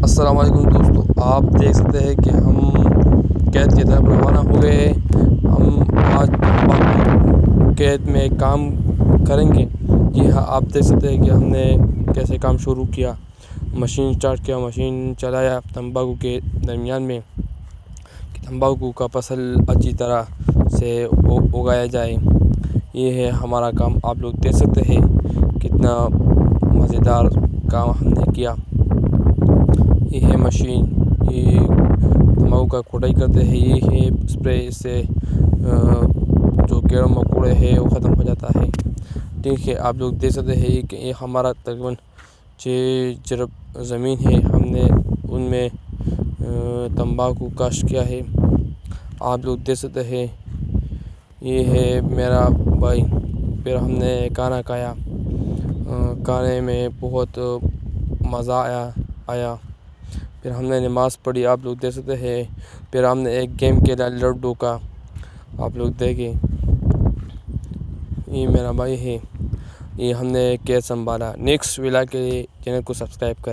السلام علیکم دوستو، آپ دیکھ سکتے ہیں کہ ہم قید کی طرف روانہ ہو گئے ہیں۔ ہم آج قید میں کام کریں گے۔ جی ہاں، آپ دیکھ سکتے ہیں کہ ہم نے کیسے کام شروع کیا۔ مشین اسٹارٹ کیا، مشین چلایا تمباکو کے درمیان میں کہ تمباکو کا فصل اچھی طرح سے اگایا جائے۔ یہ ہے ہمارا کام۔ آپ لوگ دیکھ سکتے ہیں کتنا مزیدار کام ہم نے کیا۔ یہ ہے مشین، یہ تمباکو کا کھٹائی کرتے ہیں۔ یہ ہے اسپرے، اس سے جو کیڑے مکوڑے ہے وہ ختم ہو جاتا ہے۔ ٹھیک ہے، آپ لوگ دیکھ سکتے ہیں کہ یہ ہمارا تقریباً 6 جرب زمین ہے۔ ہم نے ان میں تمباکو کاشت کیا ہے۔ آپ لوگ دیکھ سکتے ہیں یہ ہے میرا بھائی۔ پھر ہم نے کھانا کھایا، کھانے میں بہت مزہ آیا۔ پھر ہم نے نماز پڑھی، آپ لوگ دیکھ سکتے ہیں۔ پھر ہم نے ایک گیم کھیلا لوڈو کا، آپ لوگ دیکھیں۔ یہ میرا بھائی ہے، یہ ہم نے قید سنبھالا۔ نیکسٹ ویلا کے لیے چینل کو سبسکرائب کریں۔